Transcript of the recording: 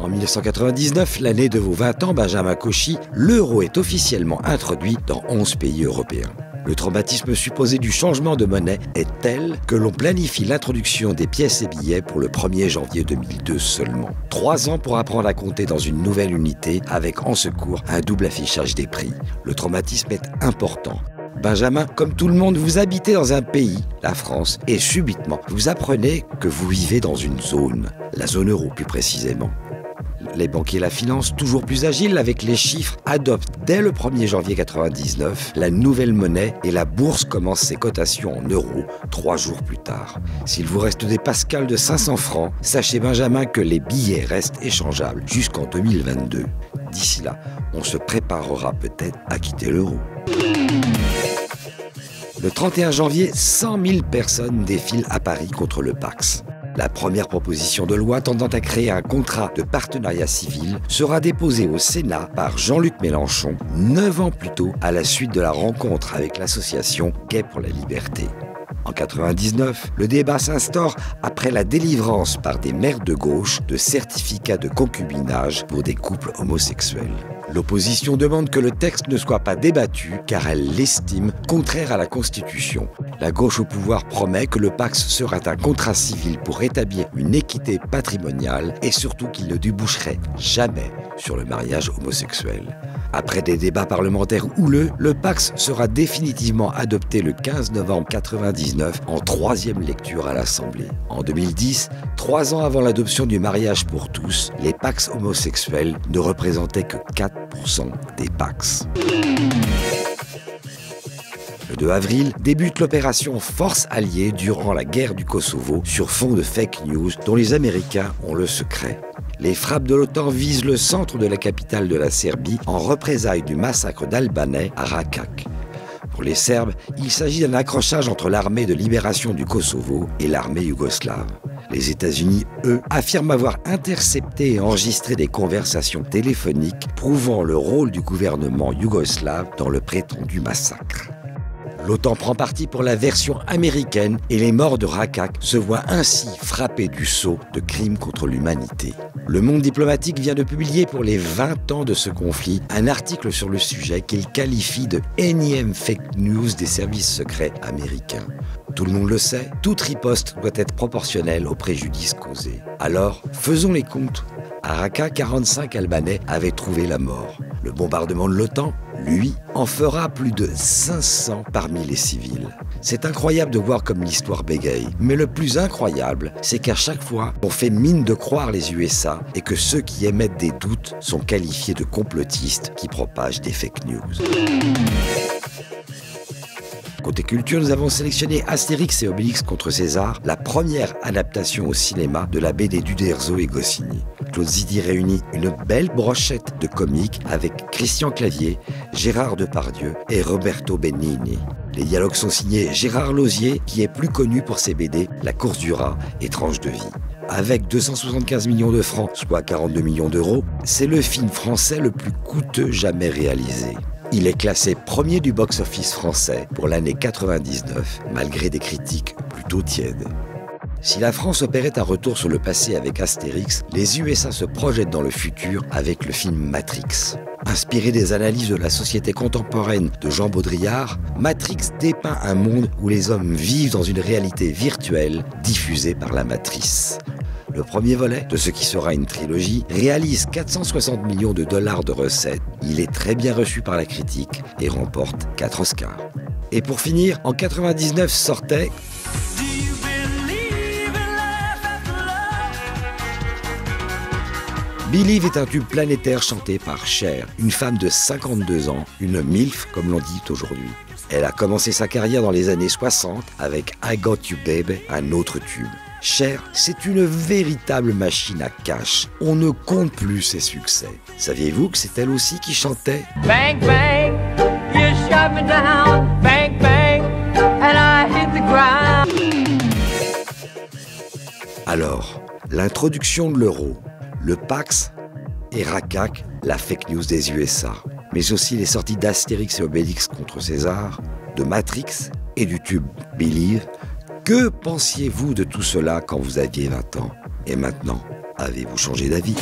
En 1999, l'année de vos 20 ans, Benjamin Cauchy, l'euro est officiellement introduit dans 11 pays européens. Le traumatisme supposé du changement de monnaie est tel que l'on planifie l'introduction des pièces et billets pour le 1er janvier 2002 seulement. 3 ans pour apprendre à compter dans une nouvelle unité avec en secours un double affichage des prix. Le traumatisme est important. Benjamin, comme tout le monde, vous habitez dans un pays, la France, et subitement, vous apprenez que vous vivez dans une zone, la zone euro plus précisément. Les banquiers la finance, toujours plus agiles avec les chiffres, adoptent dès le 1er janvier 1999 la nouvelle monnaie et la bourse commence ses cotations en euros 3 jours plus tard. S'il vous reste des pascals de 500 francs, sachez Benjamin que les billets restent échangeables jusqu'en 2022. D'ici là, on se préparera peut-être à quitter l'euro. Le 31 janvier, 100 000 personnes défilent à Paris contre le Pacs. La première proposition de loi tendant à créer un contrat de partenariat civil sera déposée au Sénat par Jean-Luc Mélenchon 9 ans plus tôt à la suite de la rencontre avec l'association Gay pour la Liberté. En 1999, le débat s'instaure après la délivrance par des maires de gauche de certificats de concubinage pour des couples homosexuels. L'opposition demande que le texte ne soit pas débattu car elle l'estime contraire à la Constitution. La gauche au pouvoir promet que le Pacs sera un contrat civil pour rétablir une équité patrimoniale et surtout qu'il ne déboucherait jamais sur le mariage homosexuel. Après des débats parlementaires houleux, le Pacs sera définitivement adopté le 15 novembre 1999 en 3e lecture à l'Assemblée. En 2010, 3 ans avant l'adoption du mariage pour tous, les Pacs homosexuels ne représentaient que 4% des Pacs. Le 2 avril débute l'opération Force Alliée durant la guerre du Kosovo sur fond de fake news dont les Américains ont le secret. Les frappes de l'OTAN visent le centre de la capitale de la Serbie en représailles du massacre d'Albanais à Račak. Pour les Serbes, il s'agit d'un accrochage entre l'armée de libération du Kosovo et l'armée yougoslave. Les États-Unis, eux, affirment avoir intercepté et enregistré des conversations téléphoniques prouvant le rôle du gouvernement yougoslave dans le prétendu massacre. L'OTAN prend parti pour la version américaine et les morts de Račak se voient ainsi frappés du sceau de crimes contre l'humanité. Le Monde diplomatique vient de publier pour les 20 ans de ce conflit un article sur le sujet qu'il qualifie de énième fake news des services secrets américains. Tout le monde le sait, toute riposte doit être proportionnelle au préjudice causé. Alors, faisons les comptes. À Raqqa, 45 Albanais avaient trouvé la mort. Le bombardement de l'OTAN, lui, en fera plus de 500 parmi les civils. C'est incroyable de voir comme l'histoire bégaye. Mais le plus incroyable, c'est qu'à chaque fois, on fait mine de croire les USA et que ceux qui émettent des doutes sont qualifiés de complotistes qui propagent des fake news. Côté culture, nous avons sélectionné Astérix et Obélix contre César, la première adaptation au cinéma de la BD d'Uderzo et Goscinny. Claude Zidi réunit une belle brochette de comiques avec Christian Clavier, Gérard Depardieu et Roberto Benigni. Les dialogues sont signés Gérard Lauzier, qui est plus connu pour ses BD La course du rat et Tranche de vie. Avec 275 millions de francs, soit 42 millions d'euros, c'est le film français le plus coûteux jamais réalisé. Il est classé premier du box-office français pour l'année 99, malgré des critiques plutôt tièdes. Si la France opérait un retour sur le passé avec Astérix, les USA se projettent dans le futur avec le film Matrix. Inspiré des analyses de la société contemporaine de Jean Baudrillard, Matrix dépeint un monde où les hommes vivent dans une réalité virtuelle diffusée par la matrice. Le premier volet, de ce qui sera une trilogie, réalise 460 millions de dollars de recettes. Il est très bien reçu par la critique et remporte 4 Oscars. Et pour finir, en 99 sortait Believe est un tube planétaire chanté par Cher, une femme de 52 ans, une MILF comme l'on dit aujourd'hui. Elle a commencé sa carrière dans les années 60 avec I Got You Babe, un autre tube. Cher, c'est une véritable machine à cash. On ne compte plus ses succès. Saviez-vous que c'est elle aussi qui chantait Bang bang, you shot me down. Bang bang, and I hit the ground. Alors, l'introduction de l'euro, le Pacs et Račak, la fake news des USA, mais aussi les sorties d'Astérix et Obélix contre César, de Matrix et du tube Believe, Que pensiez-vous de tout cela quand vous aviez 20 ans? Et maintenant, avez-vous changé d'avis?